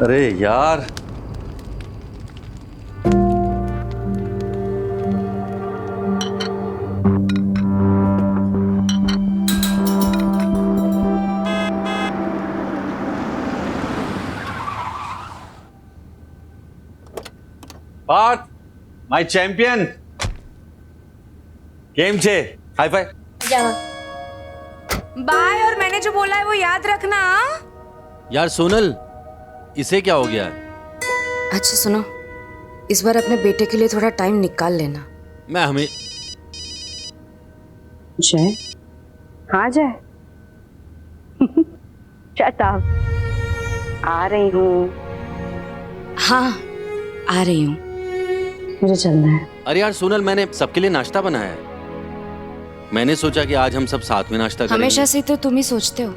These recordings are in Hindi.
अरे यार, पार्थ माय चैंपियन, केम छे? Hi fi. बाय। और मैंने जो बोला है वो याद रखना। यार सोनल, इसे क्या हो गया? अच्छा सुनो, इस बार अपने बेटे के लिए थोड़ा टाइम निकाल लेना। मैं हमें जय। हाँ जय। Shut up. आ रही हूँ। हाँ आ रही हूँ। मुझे चलना है। अरे यार सोनल, मैंने सबके लिए नाश्ता बनाया है। मैंने सोचा कि आज हम सब साथ में नाश्ता करेंगे। हमेशा से तो तुम ही सोचते हो।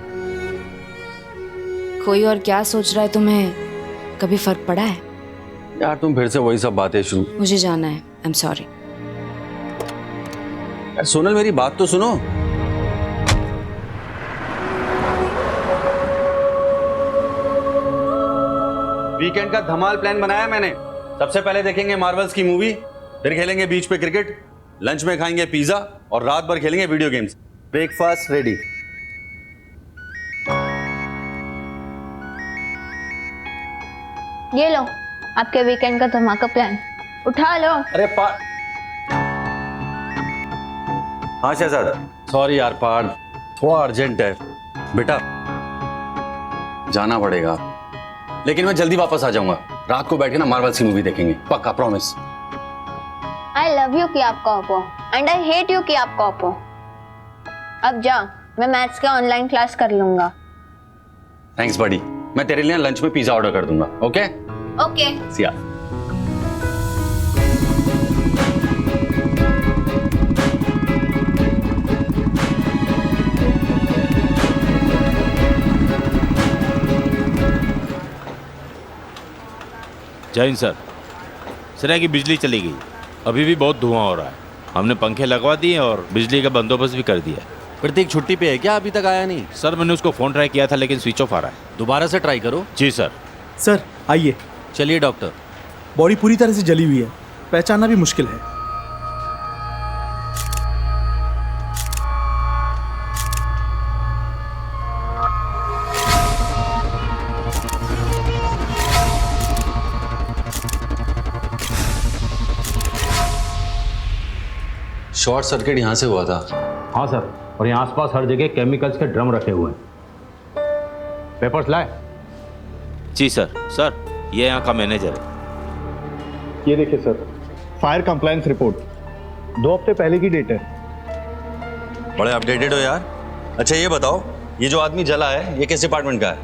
कोई और क्या सोच रहा है तुम्हें कभी फर्क पड़ा है? यार तुम फिर से वही सब बातें शुरू। मुझे जाना है, आई एम सॉरी। यार सोनल, मेरी बात तो सुनो। वीकेंड का धमाल प्लान बनाया मैंने। सबसे पहले देखेंगे मार्वल्स की मूवी, फिर खेलेंगे बीच पे क्रिकेट, लंच में खाएंगे पिज्जा और रात भर खेलेंगे वीडियो गेम्स। Breakfast ready. ये लो आपके वीकेंड का धमाका प्लान, उठा लो। अरे हाँ शहजाद, सॉरी यार पार्थ, थोड़ा अर्जेंट है बेटा, जाना पड़ेगा। लेकिन मैं जल्दी वापस आ जाऊंगा। रात को बैठ के ना मार्वल्स की मूवी देखेंगे, पक्का प्रॉमिस। आई लव यू कि आप कॉप हो एंड आई हेट यू कि आप कॉप हो। अब जा, मैं मैथ्स का ऑनलाइन क्लास कर लूंगा। थैंक्स बडी, मैं तेरे लिए लंच में पिज्जा ऑर्डर कर दूंगा। Okay okay. सिया। जय हिंद सर। सर की बिजली चली गई, अभी भी बहुत धुआं हो रहा है। हमने पंखे लगवा दिए और बिजली का बंदोबस्त भी कर दिया। प्रतीक छुट्टी पे है क्या? अभी तक आया नहीं। सर मैंने उसको फ़ोन ट्राई किया था लेकिन स्विच ऑफ आ रहा है। दोबारा से ट्राई करो। जी सर। सर आइए। चलिए डॉक्टर। बॉडी पूरी तरह से जली हुई है, पहचानना भी मुश्किल है। शॉर्ट सर्किट यहाँ से हुआ था। हाँ सर, और यहाँ आसपास हर जगह केमिकल्स के ड्रम रखे हुए हैं। पेपर्स लाए? जी सर। सर ये यहाँ का मैनेजर है। ये देखिए सर, फायर कंप्लायंस रिपोर्ट 2 हफ्ते पहले की डेट है। बड़े अपडेटेड हो यार। अच्छा ये बताओ, ये जो आदमी जला है ये किस डिपार्टमेंट का है?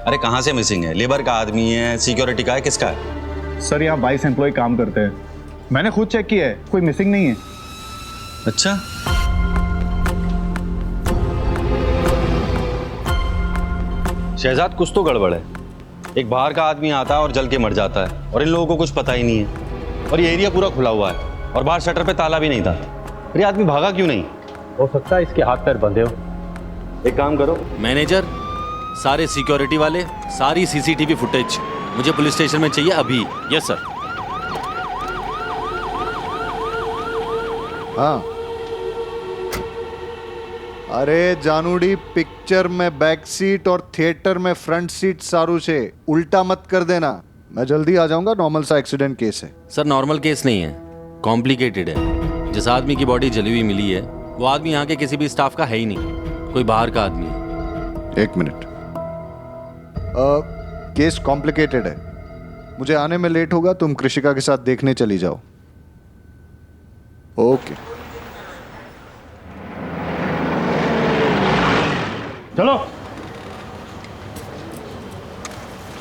अरे कहाँ से मिसिंग है? लेबर का आदमी है, सिक्योरिटी का है, किसका है? सर यहाँ 22 एम्प्लॉय काम करते हैं, मैंने खुद चेक किया है, कोई मिसिंग नहीं है। अच्छा, शहजाद कुछ तो गड़बड़ है। एक बाहर का आदमी आता है और जल के मर जाता है और इन लोगों को कुछ पता ही नहीं है। और ये एरिया पूरा खुला हुआ है और बाहर शटर पे ताला भी नहीं था। फिर ये आदमी भागा क्यों नहीं? हो सकता है इसके हाथ पैर बंधे हो। एक काम करो मैनेजर, सारे सिक्योरिटी वाले, सारी सीसीटीवी फुटेज मुझे पुलिस स्टेशन में चाहिए अभी। Yes sir. हाँ, अरे जानूडी, पिक्चर में बैक सीट और थिएटर में फ्रंट सीट सारू से उल्टा मत कर देना। मैं जल्दी आ जाऊंगा, नॉर्मल सा एक्सीडेंट केस है। सर नॉर्मल केस नहीं है, कॉम्प्लिकेटेड है। जिस आदमी की बॉडी जली हुई मिली है वो आदमी यहाँ के किसी भी स्टाफ का है ही नहीं, कोई बाहर का आदमी है। 1 मिनट। केस कॉम्प्लिकेटेड है, मुझे आने में लेट होगा, तुम कृषिका के साथ देखने चली जाओ। ओके चलो।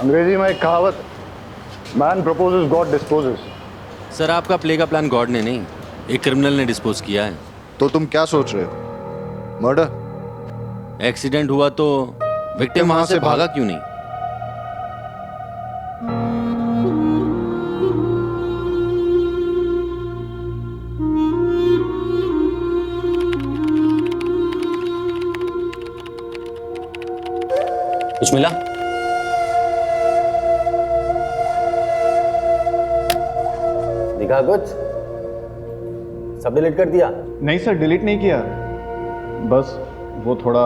अंग्रेजी में एक कहावत, man proposes God disposes. Sir आपका प्ले का प्लान गॉड ने नहीं, एक क्रिमिनल ने डिस्पोज किया है। तो तुम क्या सोच रहे हो? मर्डर? एक्सीडेंट हुआ तो विक्टिम वहां से भागा क्यों नहीं? कुछ मिला? लिखा कुछ? सब डिलीट कर दिया? नहीं सर, डिलीट नहीं किया, बस वो थोड़ा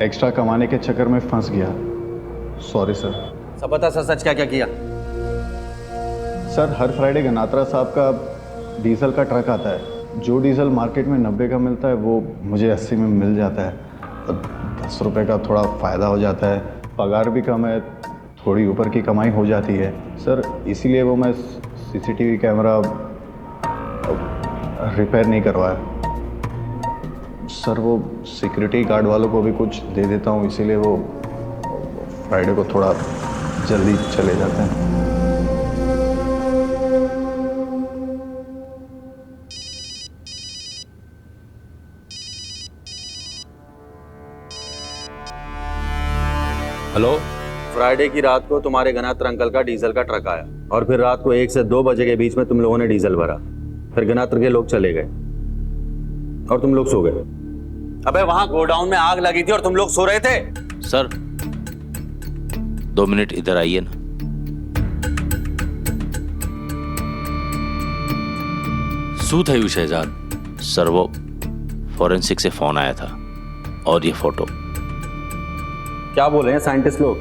एक्स्ट्रा कमाने के चक्कर में फंस गया। Sorry sir. सब बता, सच सच क्या क्या किया? सर, हर फ्राइडे गनात्रा साहब का डीजल का ट्रक आता है। जो डीजल मार्केट में 90 का मिलता है वो मुझे 80 में मिल जाता है। 10 रुपये का थोड़ा फ़ायदा हो जाता है, पगार भी कम है, थोड़ी ऊपर की कमाई हो जाती है सर। इसीलिए वो मैं सीसीटीवी कैमरा रिपेयर नहीं करवाया सर। वो सिक्योरिटी गार्ड वालों को भी कुछ दे देता हूँ, इसीलिए वो फ्राइडे को थोड़ा जल्दी चले जाते हैं। हेलो, फ्राइडे की रात को तुम्हारे गनात्र अंकल का डीजल का ट्रक आया और फिर रात को 1 से 2 बजे के बीच में तुम लोगों ने डीजल भरा। फिर गनात्र के लोग चले गए और तुम लोग सो गए। अबे वहां गोडाउन में आग लगी थी और तुम लोग सो रहे थे। सर 2 मिनट इधर आइए ना। सू थयु शहजाद? सर वो फॉरेंसिक से फोन आया था और ये फोटो। क्या बोल रहे हैं साइंटिस्ट लोग?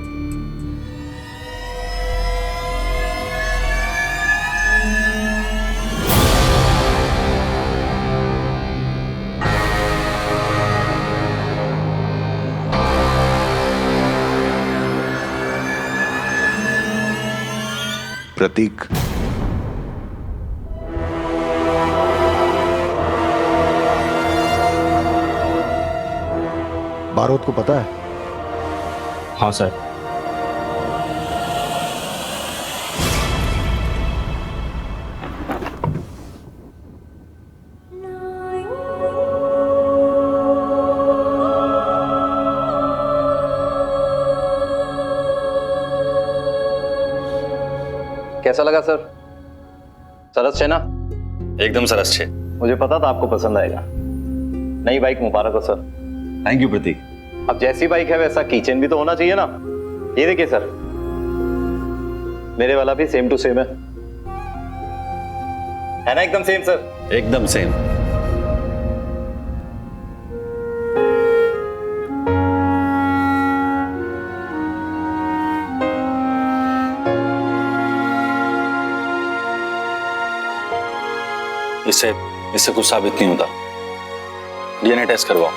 प्रतीक, बारूद को पता है? हाँ सर। कैसा लगा सर? सरस है ना? एकदम सरस छे। मुझे पता था आपको पसंद आएगा। नई बाइक मुबारक हो सर। थैंक यू प्रतीक। अब जैसी बाइक है वैसा कीचेन भी तो होना चाहिए ना। ये देखिए सर, मेरे वाला भी सेम टू सेम है ना? एकदम सेम सर। एकदम सेम। इससे कुछ साबित नहीं होता। डीएनए टेस्ट करवाओ।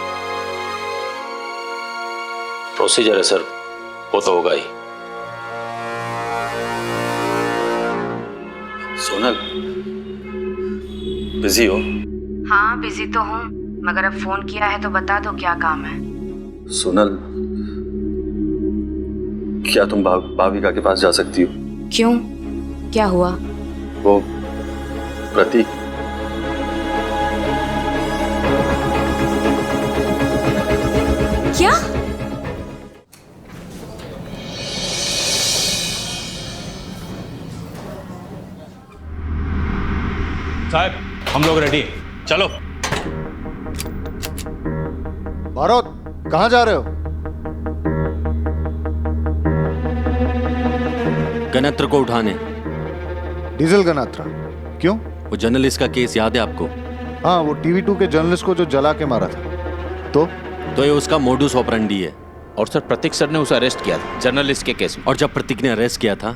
प्रोसीजर है सर, वो तो होगा ही। सोनल, बिजी हो? हाँ बिजी तो हूँ, मगर अब फोन किया है तो बता दो क्या काम है। सोनल, क्या तुम भाविका के पास जा सकती हो? क्यों, क्या हुआ? वो प्रतीक क्या? साहब हम लोग रेडी, चलो। बारूद, कहाँ जा रहे हो? गणत्र को उठाने। डीजल गनात्रा? क्यों? वो जर्नलिस्ट का केस याद है आपको? हाँ, वो TV2 के जर्नलिस्ट को जो जला के मारा था। तो ये उसका मोडुस ऑपरेंडी है। और सर प्रतीक सर ने उसे अरेस्ट किया था जर्नलिस्ट के केस में। और जब प्रतीक ने अरेस्ट किया था,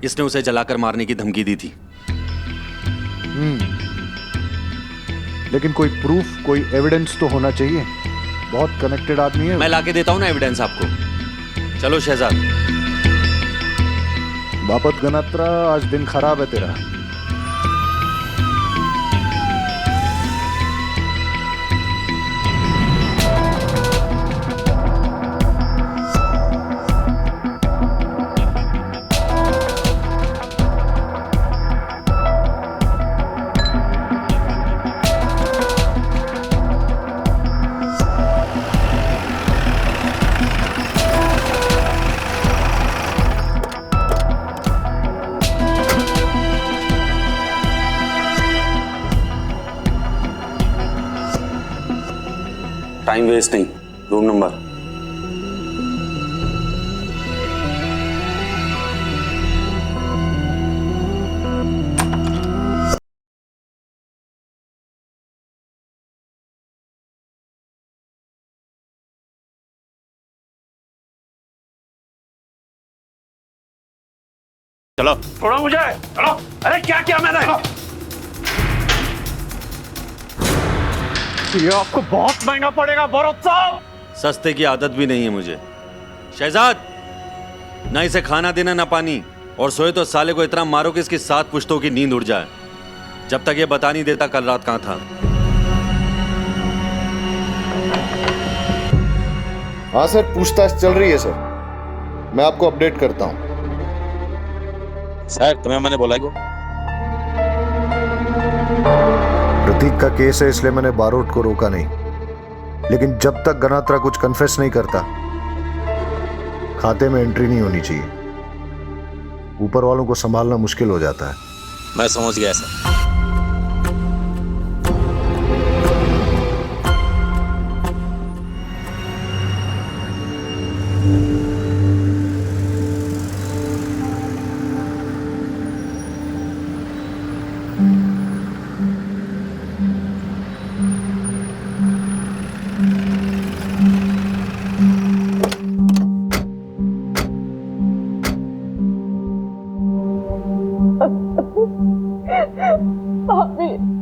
इसने उसे जलाकर मारने की धमकी दी थी। लेकिन कोई प्रूफ, कोई एविडेंस तो होना चाहिए। बहुत कनेक्टेड आदमी है। मैं लाके देता हूं ना एविडेंस आपको। चलो शहजाद। बापत गनात्रा, आज दिन खराब है तेरा। टाइम वेस्ट नहीं, रूम नंबर। चलो। छोड़ो मुझे, चलो। अरे क्या किया मैंने? ये आपको बहुत महंगा पड़ेगा भरत साहब। सस्ते की आदत भी नहीं है मुझे। शहजाद, ना इसे खाना देना ना पानी, और सोए तो साले को इतना मारो कि इसकी 7 पुश्तों की नींद उड़ जाए। जब तक ये बता नहीं देता कल रात कहां था। हाँ सर, पूछताछ चल रही है सर, मैं आपको अपडेट करता हूँ। सर तुम्हें मैंने बोला को प्रतीक का केस है, इसलिए मैंने बारोट को रोका नहीं, लेकिन जब तक गनात्रा कुछ कन्फेस नहीं करता खाते में एंट्री नहीं होनी चाहिए। ऊपर वालों को संभालना मुश्किल हो जाता है। मैं समझ गया सर।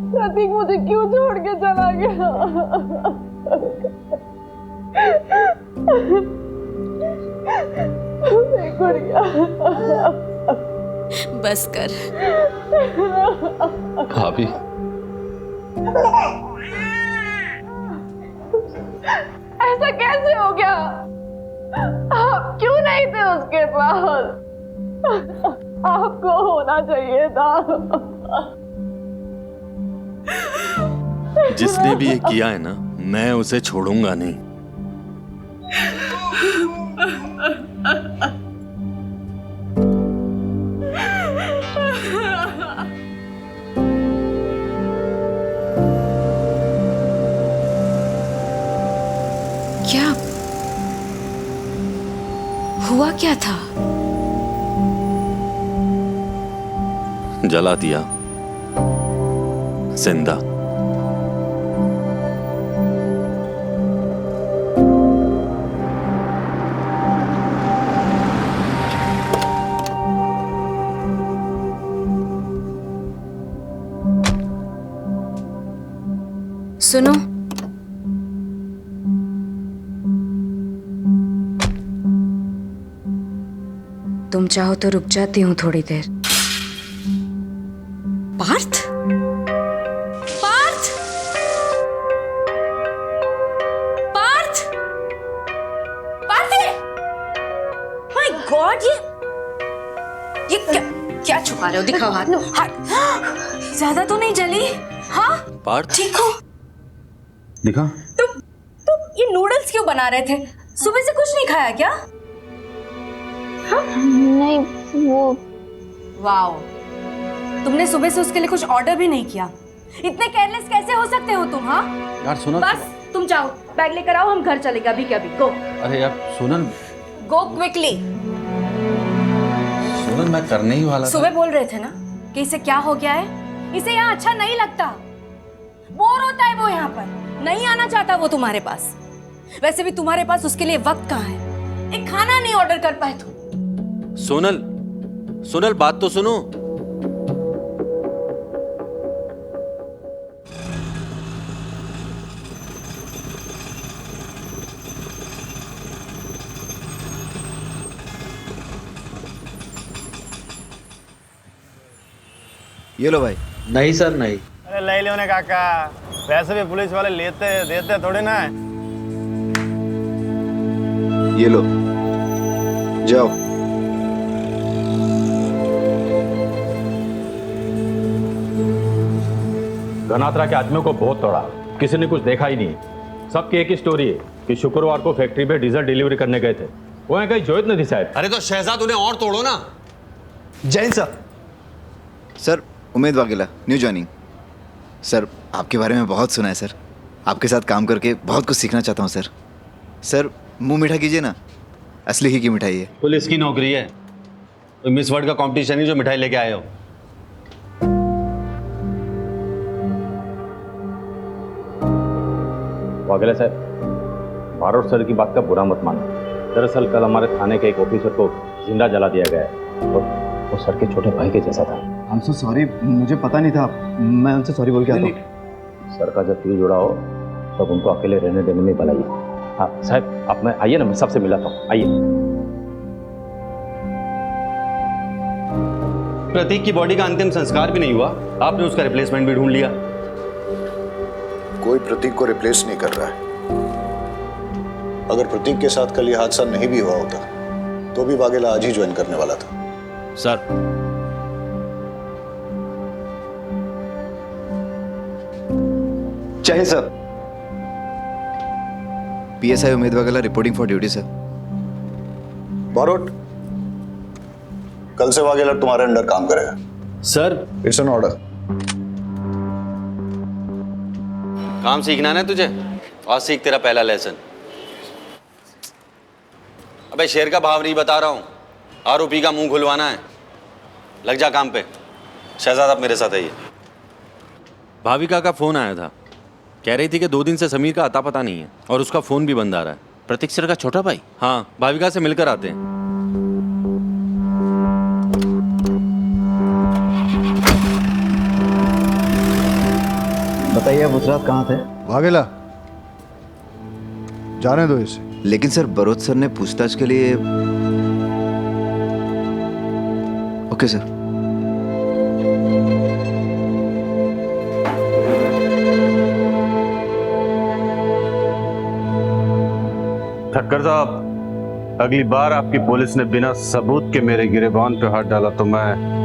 प्रतीक मुझे क्यों छोड़ के चला गया? गुड़िया बस कर। भाभी, ऐसा कैसे हो गया? आप क्यों नहीं थे उसके पास? आपको होना चाहिए था। जिसने भी ये किया है ना, मैं उसे छोड़ूंगा नहीं। क्या हुआ? क्या था? जला दिया जिंदा। सुनो, तुम चाहो तो रुक जाती हूँ थोड़ी देर। पार्थ? पार्थ? पार्थ? पार्थ? माय गॉड, ये क्या छुपा रहे हो? दिखाओ हाथ। हाथ ज्यादा तो नहीं जली? हाँ पार्थ, ठीक हो? दिखा। तुम ये नूडल्स क्यों बना रहे थे? सुबह से कुछ नहीं खाया क्या? नहीं, वो वाओ, तुमने सुबह से उसके लिए कुछ ऑर्डर भी नहीं किया। इतने केयरलेस कैसे हो सकते हो तुम? हाँ यार सोनल, बस तुम जाओ, बैग लेकर आओ, हम घर चलेगा अभी के अभी। गो। अरे यार सोनल, गो क्विकली। सोनल मैं करने ही वाला था। सुबह बोल रहे थे ना कि इसे क्या हो गया है, इसे यहाँ अच्छा नहीं लगता, बोर होता है वो, यहाँ पर नहीं आना चाहता वो तुम्हारे पास। वैसे भी तुम्हारे पास उसके लिए वक्त कहाँ है? एक खाना नहीं ऑर्डर कर पाए तुम। सोनल, सोनल बात तो सुनो। ये लो भाई। नहीं सर नहीं। अरे ले लो ने काका, वैसे भी पुलिस वाले लेते देते थोड़े ना है। ये लो, जाओ। गनात्रा के आदमियों को बहुत तोड़ा, किसी ने कुछ देखा ही नहीं। सबकी एक ही स्टोरी है कि शुक्रवार को फैक्ट्री पे डीजल डिलीवरी करने गए थे। वो कहीं जोइत नहीं थी शायद। अरे तो शहजाद उन्हें और तोड़ो ना। Jain sir. Sir Umed Vaghela, new joining. Sir आपके बारे में बहुत सुना है सर, आपके साथ काम करके बहुत कुछ सीखना चाहता हूँ सर। सर मुंह मीठा कीजिए ना, असली ही की मिठाई है। पुलिस की नौकरी है, तो मिस वर्ल्ड का कंपटीशन ही जो मिठाई लेके आए हो। वाघेला साहब, बारोट सर की बात का बुरा मत मानो। दरअसल कल हमारे थाने के एक ऑफिसर को जिंदा जला दिया गया है और वो सर के छोटे भाई के जैसा था। आई एम सो सॉरी, मुझे पता नहीं था। मैं उनसे सॉरी बोल के आता हूँ। सर का जब फ्यूज उड़ा हो तब उनको अकेले रहने देने में भलाई है। हाँ साहब, आप मैं आइए ना, मैं सबसे मिलाता हूँ, आइए। प्रतीक की बॉडी का अंतिम संस्कार भी नहीं हुआ, आपने उसका रिप्लेसमेंट भी ढूंढ लिया। कोई प्रतीक को रिप्लेस नहीं कर रहा है। अगर प्रतीक के साथ कल ये हादसा नहीं भी हुआ होता तो भी वाघेला आज ही ज्वाइन करने वाला था। सर चाहिए sir. PSI Umed Vaghela reporting for duty sir. Barot, कल से वाघेला तुम्हारे अंडर काम करेगा। Sir it's an order. काम सीखना ना तुझे, और सीख तेरा पहला लेसन। अबे शेर का भाव नहीं बता रहा हूं, आरोपी का मुंह खुलवाना है। लग जा काम पे। शहजाद आप मेरे साथ आइए। भाविका का फोन आया था, कह रही थी कि 2 दिन से समीर का अता पता नहीं है और उसका फोन भी बंद आ रहा है। प्रतीक सर का छोटा भाई? हाँ, भाविका से मिलकर आते हैं। बताइए, आप उस रात कहाँ थे? वाघेला, जाने दो इसे। लेकिन सर बरोत सर ने पूछताछ के लिए। Okay sir. ठक्कर साहब, अगली बार आपकी पुलिस ने बिना सबूत के मेरे गिरेबान पे हाथ डाला तो मैं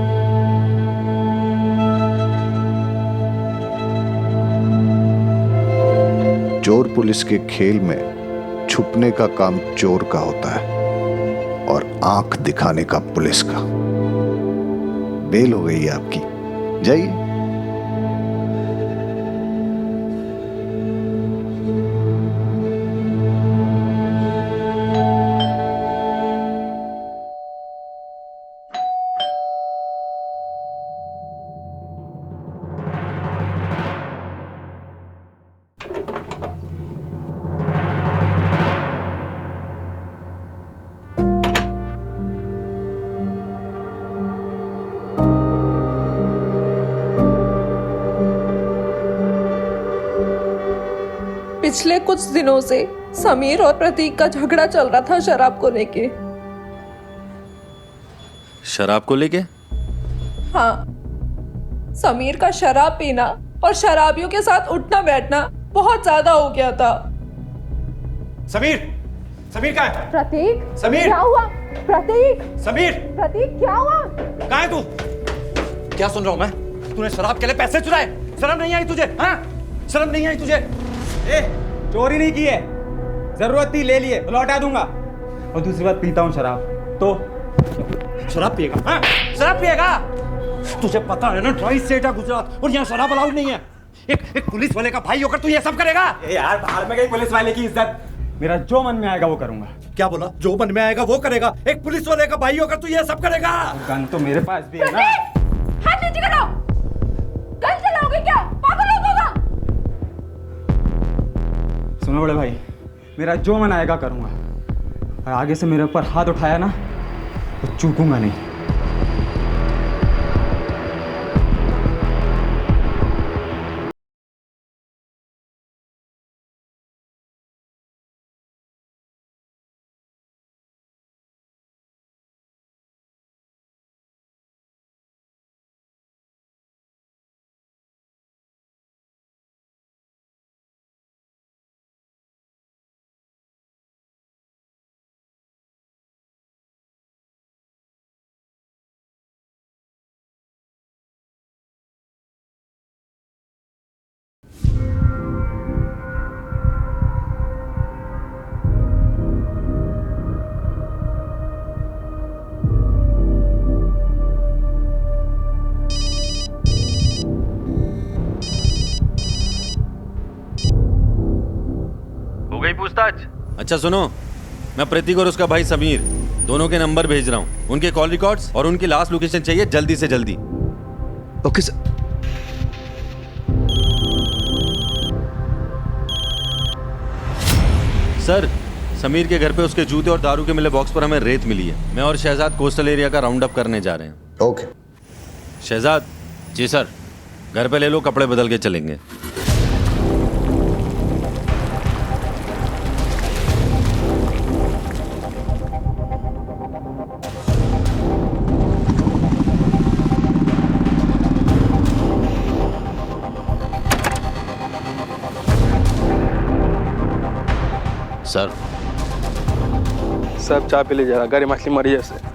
चोर पुलिस के खेल में छुपने का काम चोर का होता है और आंख दिखाने का पुलिस का। बेल हो गई है आपकी, जाइए। पिछले कुछ दिनों से समीर और प्रतीक का झगड़ा चल रहा था शराब को लेके। शराब को लेके? हाँ, समीर का शराब पीना और शराबियों के साथ उठना बैठना बहुत ज्यादा हो गया था। समीर, समीर कहाँ है? प्रतीक, समीर! क्या हुआ? प्रतीक, समीर, प्रतीक क्या हुआ? कहाँ है तू? क्या सुन रहा हूँ मैं? तूने शराब के लिए पैसे चुराए? शर्म नहीं आई तुझे? हाँ, शर्म नहीं आई तुझे? चोरी नहीं की है, जरूरत थी ले लिए, लौटा दूंगा। और दूसरी बात, पीता हूँ शराब तो। शराब पिएगा? हाँ, शराब पिएगा? तुझे पता है ना, ट्राई स्टेट है गुजरात और यहाँ शराब अलाउड नहीं है। एक पुलिस वाले का भाई होकर तू ये सब करेगा? यार बाहर में गई पुलिस वाले की इज्जत। मेरा जो मन में आएगा वो करूंगा। क्या बोला? जो मन में आएगा वो करेगा? एक पुलिस वाले का भाई होकर तू ये सब करेगा? गन तो मेरे पास भी है ना। हाथ नीचे करो। गन चलाओगे क्या? पागल हो गया? सुनो बड़े भाई, मेरा जो मन आएगा करूंगा, और आगे से मेरे ऊपर हाथ उठाया ना तो चूकूंगा नहीं। पूछताछ? अच्छा सुनो, मैं प्रतीक और उसका भाई समीर दोनों के नंबर भेज रहा हूँ। उनके कॉल रिकॉर्ड्स और उनकी लास्ट लोकेशन चाहिए जल्दी से जल्दी। Okay sir. सर, समीर के घर पे उसके जूते और दारू के मिले बॉक्स पर हमें रेत मिली है। मैं और शहजाद कोस्टल एरिया का राउंड अप करने जा रहे हैं। ओके। शहजाद। जी सर। घर पे ले लो, कपड़े बदल के चलेंगे। सर सब चाय पी लीजिए, गरी मछली मरी जैसे।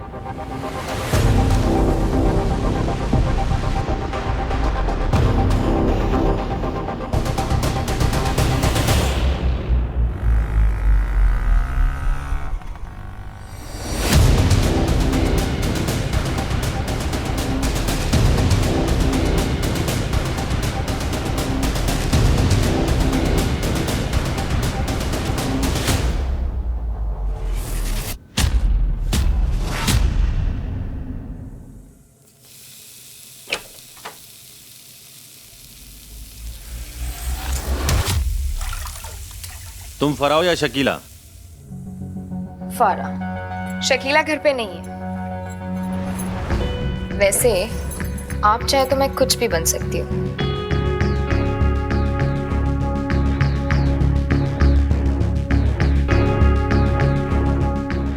तुम फराओ या शकीला? फारा। शकीला घर पे नहीं है। वैसे आप चाहे तो मैं कुछ भी बन सकती हूँ।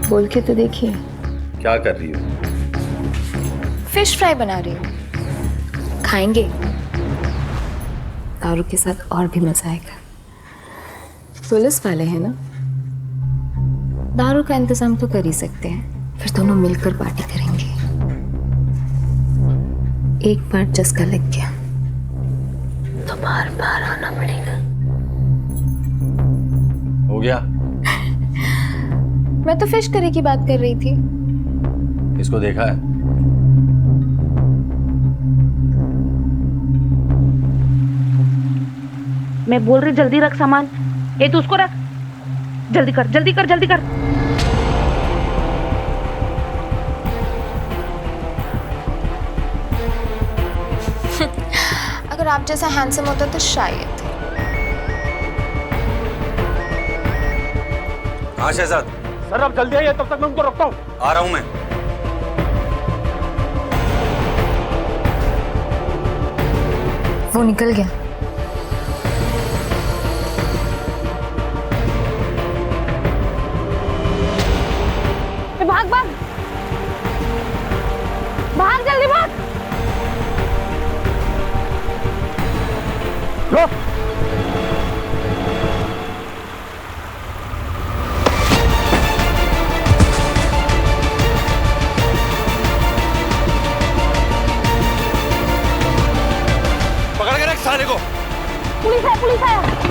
बोल के तो देखिए। क्या कर रही हो? फिश फ्राई बना रही हूँ, खाएंगे? दारू के साथ और भी मजा आएगा। पुलिस वाले हैं ना, दारू का इंतजाम तो कर ही सकते हैं, फिर दोनों मिलकर पार्टी करेंगे। एक बार चस्का लग गया तो बार बार आना पड़ेगा। हो गया? मैं तो फिश करी की बात कर रही थी। इसको देखा है? मैं बोल रही जल्दी रख सामान। ये तू उसको रख, जल्दी कर जल्दी कर जल्दी कर। अगर आप जैसा हैंडसम होता तो शायद। हाँ शहजाद। सर अब जल्दी आइए, तब तक मैं उनको रोकता हूँ। आ रहा हूं मैं। वो निकल गया। भाग भाग भाग, जल्दी भाग। लो। पकड़ के रख साले को। पुलिस है, पुलिस है।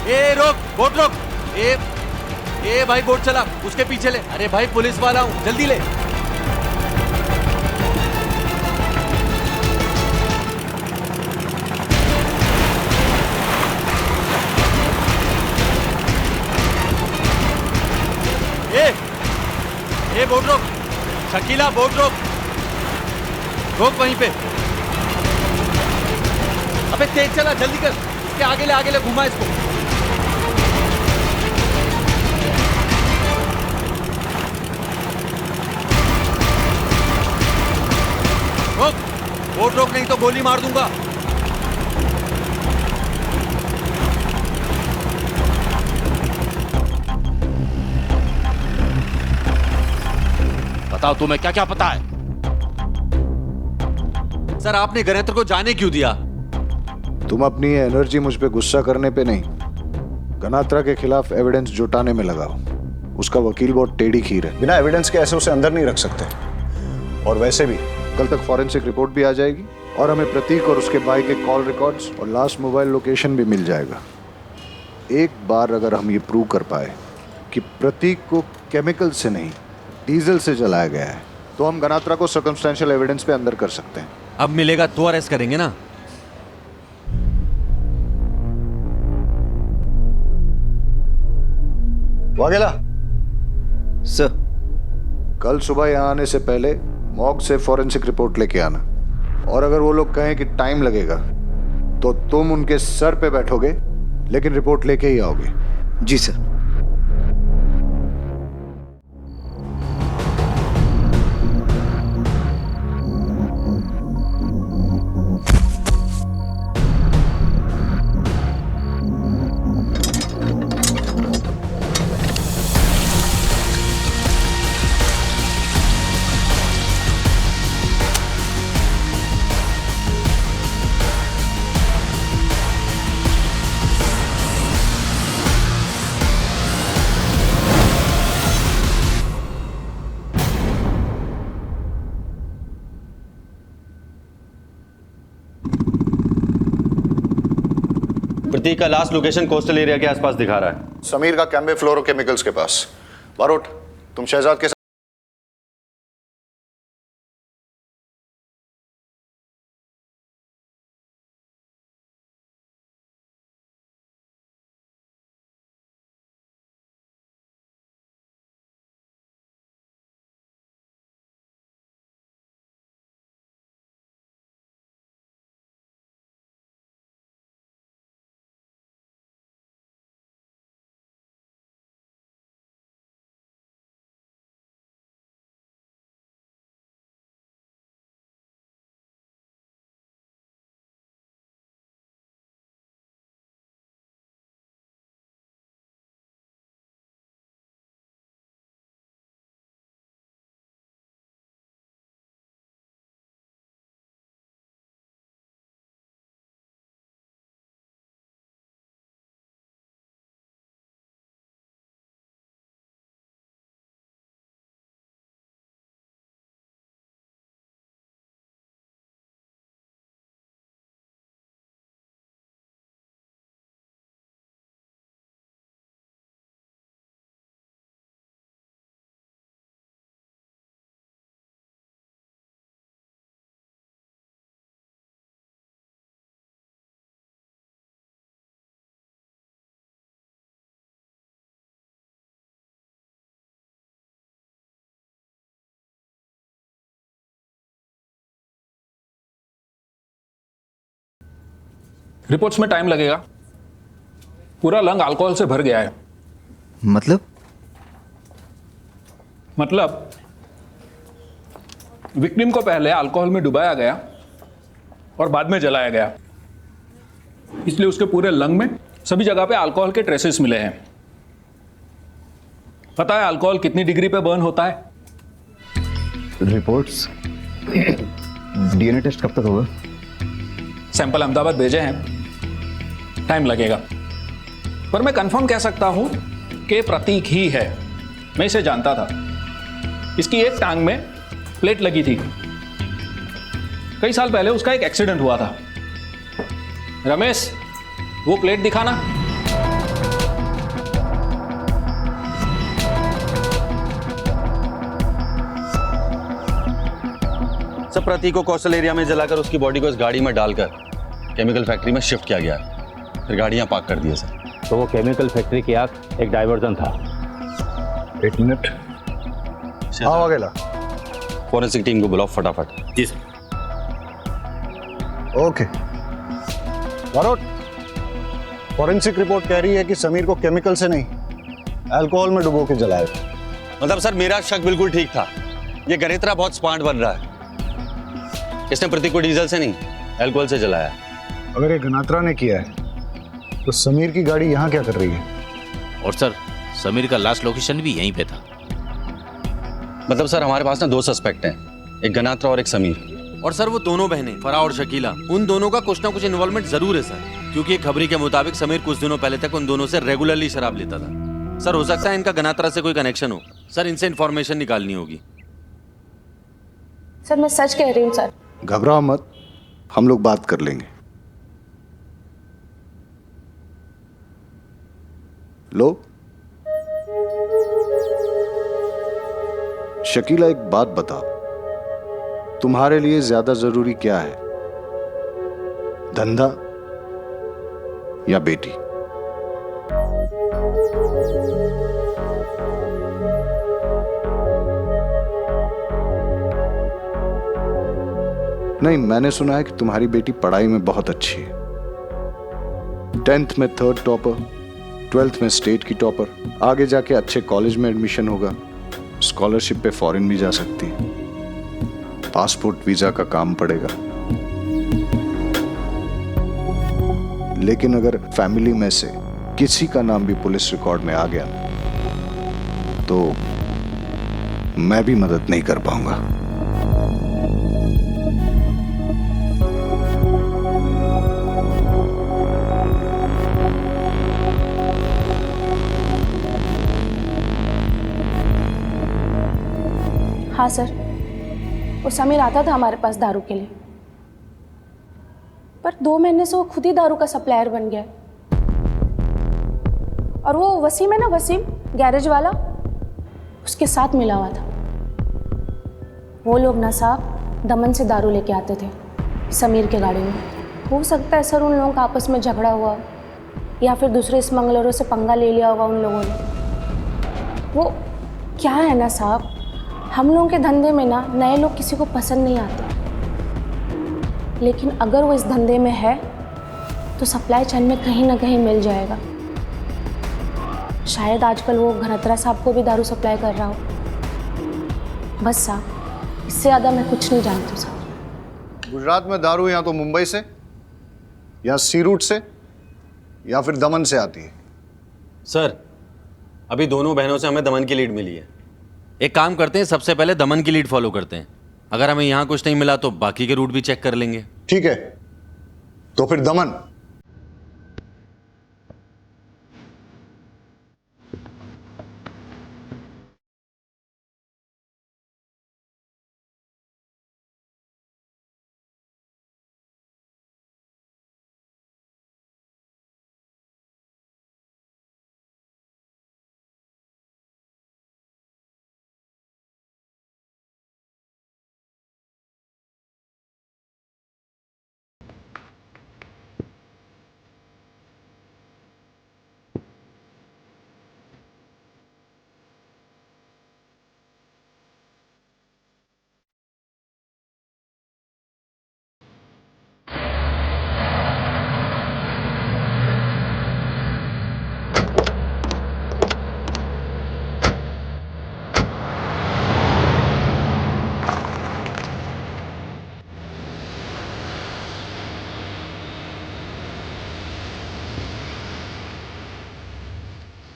ए रोक, बोट रोक। ए भाई बोट चला, उसके पीछे ले। अरे भाई पुलिस वाला हूं, जल्दी ले। ए बोट रोक, शकीला बोट रोक, रोक वहीं पे। अबे तेज चला, जल्दी कर, इसके आगे ले घुमा इसको। रोक, बोट रोक, नहीं तो गोली मार दूंगा। बताओ तुम्हें क्या क्या पता है? सर आपने गणेत्र को जाने क्यों दिया? तुम अपनी एनर्जी मुझ पे गुस्सा करने पे नहीं, गनात्रा के खिलाफ एविडेंस जुटाने में लगाओ। उसका वकील बहुत टेढ़ी खीर है, बिना एविडेंस के ऐसे उसे अंदर नहीं रख सकते। और वैसे भी कल तक फॉरेंसिक रिपोर्ट भी आ जाएगी और हमें प्रतीक और उसके भाई के कॉल रिकॉर्ड्स और लास्ट मोबाइल लोकेशन भी मिल जाएगा। एक बार अगर हम ये प्रूव कर पाए कि प्रतीक को केमिकल से नहीं डीजल से जलाया गया है, तो हम गनात्रा को सर्कमस्टेंशियल एविडेंस पे अंदर कर सकते हैं। अब मिलेगा तो अरेस्ट करेंगे ना? वाघेला सर, कल सुबह यहाँ आने से पहले मॉर्ग से फॉरेंसिक रिपोर्ट लेके आना। और अगर वो लोग कहें कि टाइम लगेगा तो तुम उनके सर पे बैठोगे लेकिन रिपोर्ट लेके ही आओगे। जी सर। प्रतीक का लास्ट लोकेशन कोस्टल एरिया के आसपास दिखा रहा है। समीर का कैम्बे फ्लोरोकेमिकल्स के पास। बारोट, तुम शहजाद के रिपोर्ट्स में टाइम लगेगा। पूरा लंग अल्कोहल से भर गया है। मतलब विक्टिम को पहले अल्कोहल में डुबाया गया और बाद में जलाया गया, इसलिए उसके पूरे लंग में सभी जगह पे अल्कोहल के ट्रेसेस मिले हैं। पता है अल्कोहल कितनी डिग्री पे बर्न होता है? रिपोर्ट्स डीएनए टेस्ट कब तक होगा? सैंपल अहमदाबाद भेजे हैं, टाइम लगेगा, पर मैं कंफर्म कह सकता हूं कि प्रतीक ही है। मैं इसे जानता था। इसकी एक टांग में प्लेट लगी थी। कई साल पहले उसका एक एक्सीडेंट हुआ था। रमेश, वो प्लेट दिखाना। सब प्रतीक को कोस्टल एरिया में जलाकर उसकी बॉडी को इस गाड़ी में डालकर केमिकल फैक्ट्री में शिफ्ट किया गया, फिर गाड़ियां पार्क कर दिए सर। तो वो केमिकल फैक्ट्री की आग एक डाइवर्जन था। 1 मिनट। हाँ अकेला फॉरेंसिक टीम को बुलाओ फटाफट। जी sir. Okay Barot, forensic report कह रही है कि समीर को केमिकल से नहीं अल्कोहल में डुबो के जलाया। मतलब सर मेरा शक बिल्कुल ठीक था। ये गरेत्रा बहुत स्मार्ट बन रहा है। इसने प्रतीक को डीजल से नहीं अल्कोहल से जलाया। अगर ये गनात्रा ने किया है तो समीर की गाड़ी यहाँ क्या कर रही है? और सर समीर का लास्ट लोकेशन भी यहीं पे था। मतलब सर हमारे पास ना 2 सस्पेक्ट हैं, एक गनात्रा और एक समीर। और सर वो दोनों बहनें फरा और शकीला, उन दोनों का कुछ ना कुछ इन्वॉल्वमेंट जरूर है सर, क्योंकि एक खबरी के मुताबिक समीर कुछ दिनों पहले तक उन दोनों से रेगुलरली शराब लेता था। सर हो सकता है इनका गनात्रा से कोई कनेक्शन हो। सर इनसे इन्फॉर्मेशन निकालनी होगी। सर मैं सच कह रही हूँ सर। घबराओ मत, हम लोग बात कर लेंगे। लो शकीला, एक बात बताओ, तुम्हारे लिए ज्यादा जरूरी क्या है, धंधा या बेटी? नहीं, मैंने सुना है कि तुम्हारी बेटी पढ़ाई में बहुत अच्छी है। 10th में 3rd टॉपर, 12th में स्टेट की टॉपर, आगे जाके अच्छे कॉलेज में एडमिशन होगा, स्कॉलरशिप पे फॉरेन भी जा सकती है, पासपोर्ट वीजा का काम पड़ेगा। लेकिन अगर फैमिली में से किसी का नाम भी पुलिस रिकॉर्ड में आ गया तो मैं भी मदद नहीं कर पाऊंगा। हाँ सर, वो समीर आता था हमारे पास दारू के लिए, पर 2 महीने से वो खुद ही दारू का सप्लायर बन गया। और वो वसीम है ना, वसीम गैरेज वाला, उसके साथ मिला हुआ था। वो लोग ना साहब दमन से दारू लेके आते थे समीर के गाड़ी में। हो सकता है सर उन लोगों का आपस में झगड़ा हुआ, या फिर दूसरे स्मगलरों से पंगा ले लिया होगा उन लोगों ने। वो क्या है ना साहब, हम लोगों के धंधे में ना नए लोग किसी को पसंद नहीं आते, लेकिन अगर वो इस धंधे में है तो सप्लाई चेन में कहीं ना कहीं मिल जाएगा। शायद आजकल वो घनत्रा साहब को भी दारू सप्लाई कर रहा हो। बस साहब, इससे ज़्यादा मैं कुछ नहीं जानती साहब। गुजरात में दारू या तो मुंबई से, या सी रूट से, या फिर दमन से आती है। सर, अभी दोनों बहनों से हमें दमन की लीड मिली है। एक काम करते हैं, सबसे पहले दमन की लीड फॉलो करते हैं। अगर हमें यहाँ कुछ नहीं मिला तो बाकी के रूट भी चेक कर लेंगे। ठीक है, तो फिर दमन।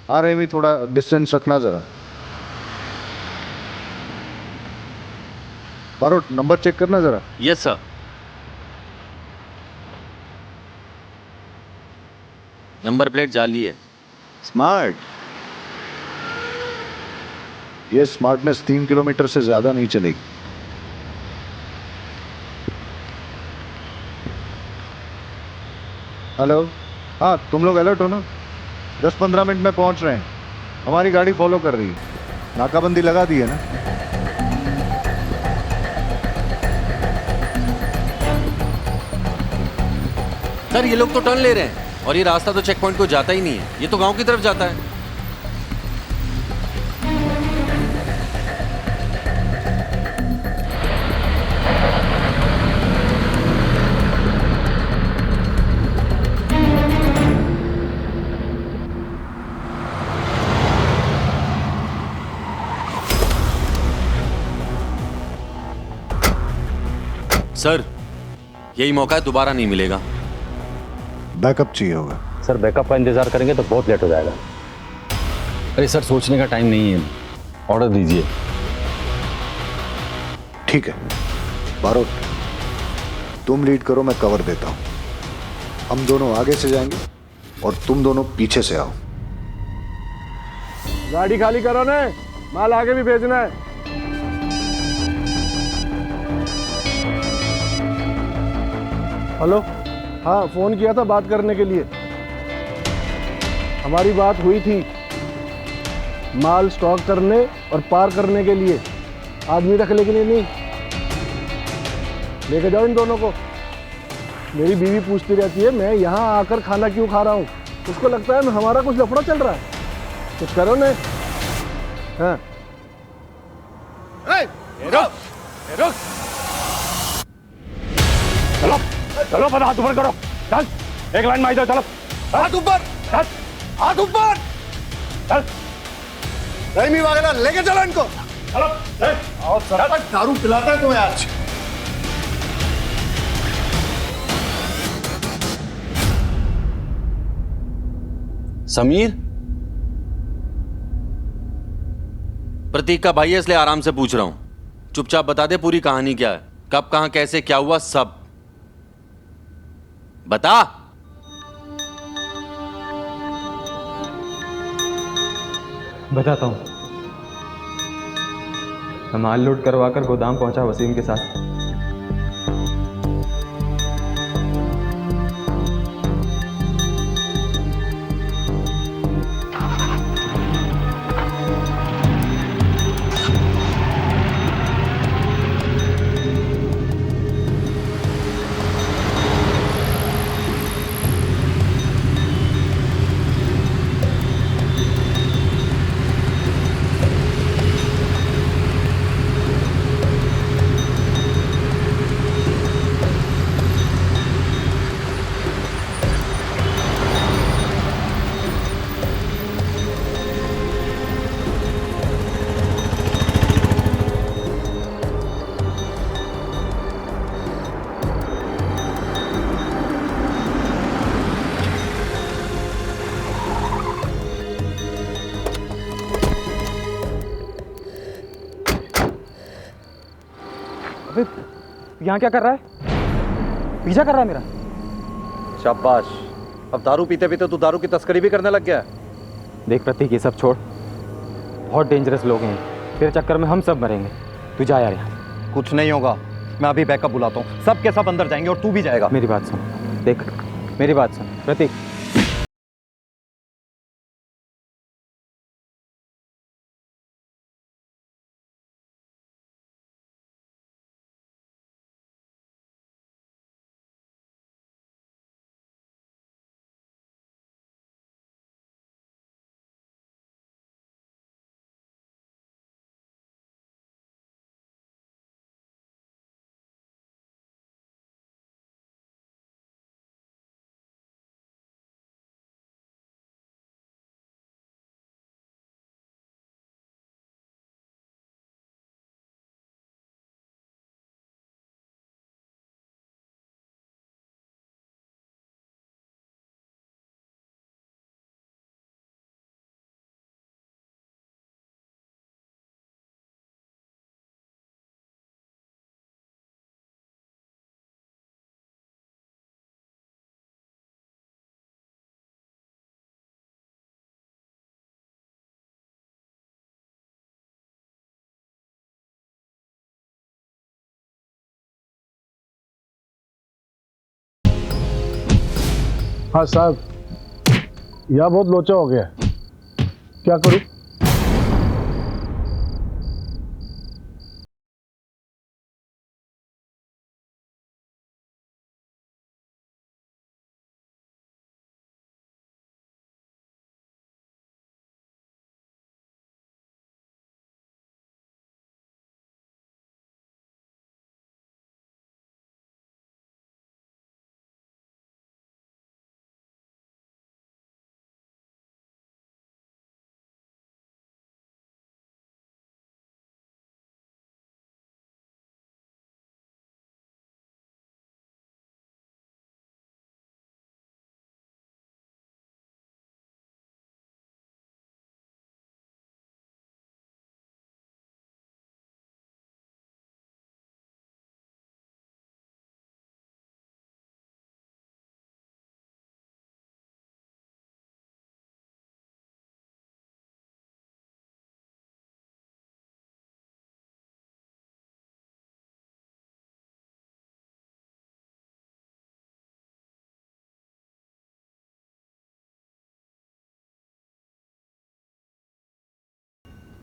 हाँ रेमी, थोड़ा डिस्टेंस रखना जरा। बारोट, नंबर चेक करना जरा। Yes sir. नंबर प्लेट जाली है। स्मार्ट। ये स्मार्टनेस 3 किलोमीटर से ज्यादा नहीं चलेगी। हेलो, हाँ तुम लोग अलर्ट हो ना? 10-15 मिनट में पहुंच रहे हैं। हमारी गाड़ी फॉलो कर रही है। नाकाबंदी लगा दी है ना? सर, ये लोग तो टर्न ले रहे हैं और ये रास्ता तो चेक पॉइंट को जाता ही नहीं है, ये तो गांव की तरफ जाता है। सर, यही मौका है, दोबारा नहीं मिलेगा। बैकअप चाहिए होगा। सर, बैकअप का इंतजार करेंगे तो बहुत लेट हो जाएगा। अरे सर, सोचने का टाइम नहीं है, ऑर्डर दीजिए। ठीक है बारोट, तुम लीड करो, मैं कवर देता हूं। हम दोनों आगे से जाएंगे और तुम दोनों पीछे से आओ। गाड़ी खाली करो ने, माल आगे भी भेजना है। हेलो, हाँ फोन किया था बात करने के लिए। हमारी बात हुई थी माल स्टॉक करने और पार करने के लिए, आदमी रखने के लिए नहीं। लेके जाओ इन दोनों को। मेरी बीवी पूछती रहती है मैं यहाँ आकर खाना क्यों खा रहा हूँ, उसको लगता है हमारा कुछ लफड़ा चल रहा है। कुछ करो ने। हाँ रुक, चलो चलो, पता हाथ ऊपर करो। चल, एक लाइन में आ जाओ। चलो हाथ ऊपर, हाथ ऊपर। रहीमी वागेला लेके चलो इनको। चलो और सरपंच दारू पिलाता है तुम्हें आज। समीर, प्रतीक का भाई है इसलिए आराम से पूछ रहा हूं। चुपचाप बता दे पूरी कहानी क्या है, कब कहां कैसे क्या हुआ, सब बता। बताता हूँ। मैं माल लोड करवा कर गोदाम पहुंचा वसीम के साथ। यहाँ क्या कर रहा है? पीछा कर रहा है मेरा। शाबाश, अब दारू पीते पीते तू दारू की तस्करी भी करने लग गया। देख प्रतीक, ये सब छोड़, बहुत डेंजरस लोग हैं, तेरे चक्कर में हम सब मरेंगे। तू जा यार यहाँ। कुछ नहीं होगा, मैं अभी बैकअप बुलाता हूँ, सब के सब अंदर जाएंगे और तू भी जाएगा। मेरी बात सुन, देख मेरी बात सुन प्रतीक। हाँ साहब, यह बहुत लोचा हो गया, क्या करूं?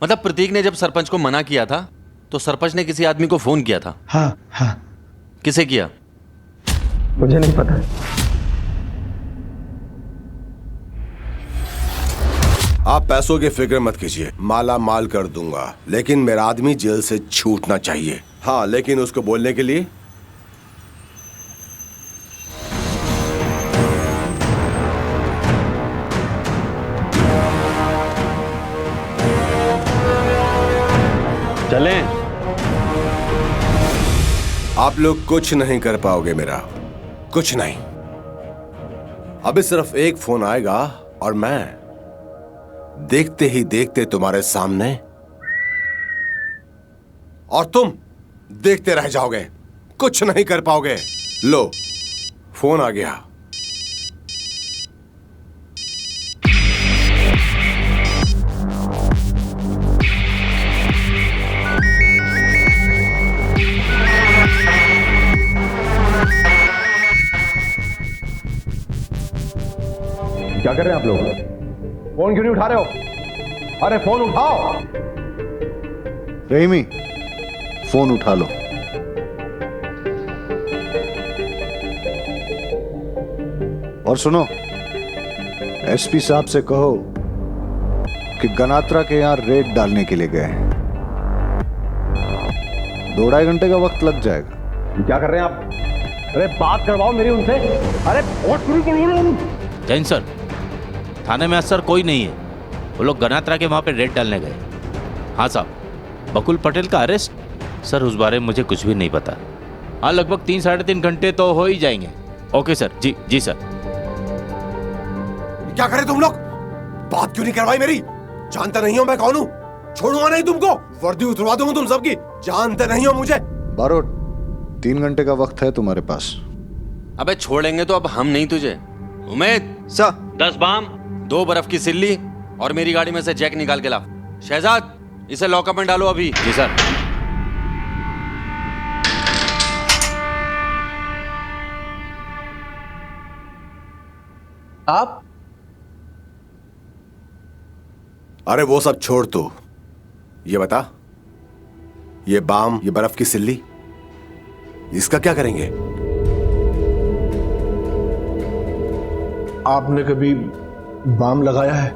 मतलब प्रतीक ने जब सरपंच को मना किया था तो सरपंच ने किसी आदमी को फोन किया था? हाँ हाँ। किसे किया? मुझे नहीं पता। आप पैसों की फिक्र मत कीजिए, माला माल कर दूंगा, लेकिन मेरा आदमी जेल से छूटना चाहिए। हाँ, लेकिन उसको बोलने के लिए आप लोग कुछ नहीं कर पाओगे मेरा, कुछ नहीं। अभी सिर्फ एक फोन आएगा और मैं देखते ही देखते तुम्हारे सामने, और तुम देखते रह जाओगे, कुछ नहीं कर पाओगे। लो, फोन आ गया। क्या कर रहे हैं आप लोग? फोन क्यों नहीं उठा रहे हो? अरे फोन उठाओ। रहीमी, फोन उठा लो। और सुनो, एसपी साहब से कहो कि गनात्रा के यहां रेड डालने के लिए गए हैं। 2-2.5 घंटे का वक्त लग जाएगा। क्या कर रहे हैं आप? अरे बात करवाओ मेरी उनसे। अरे बहुत शुरू करो। जैन सर, थाने में आज सर कोई नहीं है। वो लोग गनात्रा के वहां पे रेड डालने गए। हाँ साहब, बकुल पटेल का अरेस्ट? सर उस बारे में मुझे कुछ भी नहीं पता। हाँ, लगभग 3-3.5 घंटे तो हो ही जाएंगे। Okay sir. जी जी सर। क्या करे तुम लोग? बात क्यों नहीं करवाई मेरी? जानते नहीं हो मैं कौन हूं? छोड़ूंगा नहीं तुमको, वर्दी उतरवा दूंगा तुम सबकी। जानते नहीं हो मुझे। बारोट, 3 घंटे का वक्त है तुम्हारे पास। अबे छोड़ेंगे तो अब हम नहीं तुझे। उमेद सर, 10 बाम, 2 बर्फ की सिल्ली और मेरी गाड़ी में से जैक निकाल के ला। शहजाद, इसे लॉकअप में डालो अभी। जी सर। आप? अरे वो सब छोड़ तू, ये बता, ये बाम, ये बर्फ की सिल्ली, इसका क्या करेंगे? आपने कभी बाम लगाया है?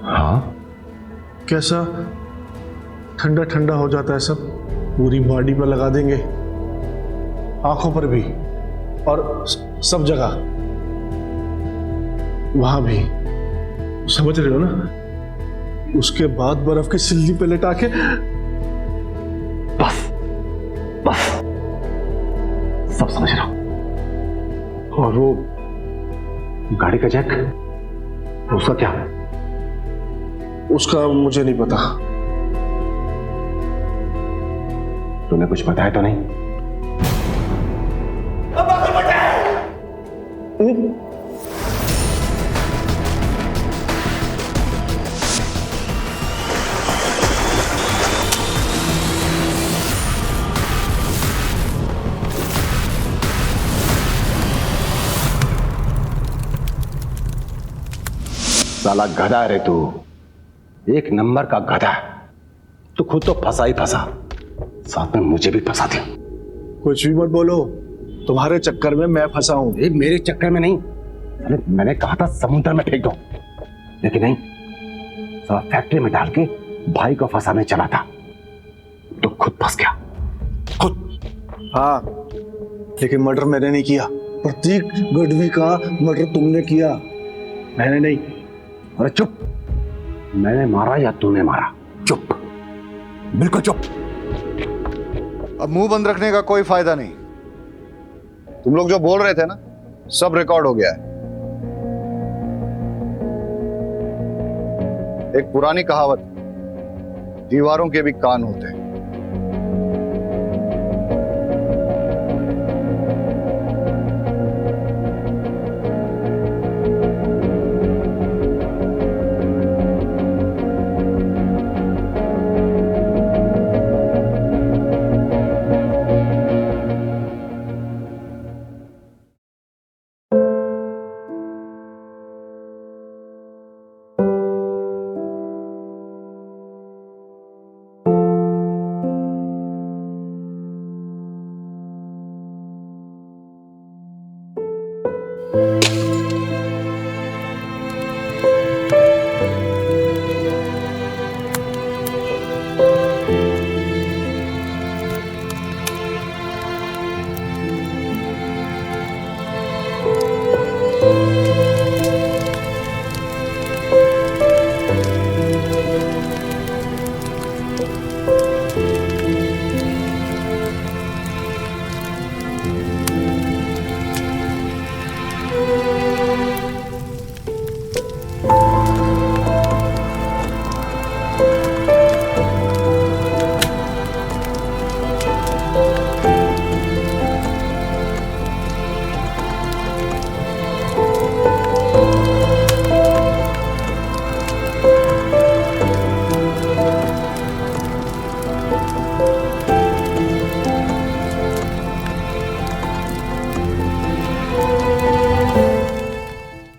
हाँ। कैसा ठंडा ठंडा हो जाता है सब? पूरी बॉडी पर लगा देंगे, आंखों पर भी, और सब जगह, वहां भी। समझ रहे हो ना? उसके बाद बर्फ की सिल्ली पे लटा के बस बस सब समझ रहा हूं। और वो गाड़ी का जैक, उसका क्या? उसका मुझे नहीं पता। तूने कुछ बताया तो नहीं? साला गधा रे तू, 1 नंबर का गधा। तू खुद तो फंसा ही फंसा, साथ में मुझे भी फंसा दी। कुछ भी मत बोलो, तुम्हारे चक्कर में मैं फंसा हूं। मेरे चक्कर में नहीं। अरे मैंने कहा था समुद्र में फेंक दो, लेकिन नहीं, साला फैक्ट्री में डाल के भाई को फंसाने चला था, तो खुद फंस गया, खुद। हाँ, लेकिन मर्डर मैंने नहीं किया। प्रतीक गढ़वी का मर्डर तुमने किया, मैंने नहीं। अरे चुप, मैंने मारा या तूने मारा? चुप, बिल्कुल चुप। अब मुंह बंद रखने का कोई फायदा नहीं। तुम लोग जो बोल रहे थे ना, सब रिकॉर्ड हो गया है। एक पुरानी कहावत, दीवारों के भी कान होते हैं।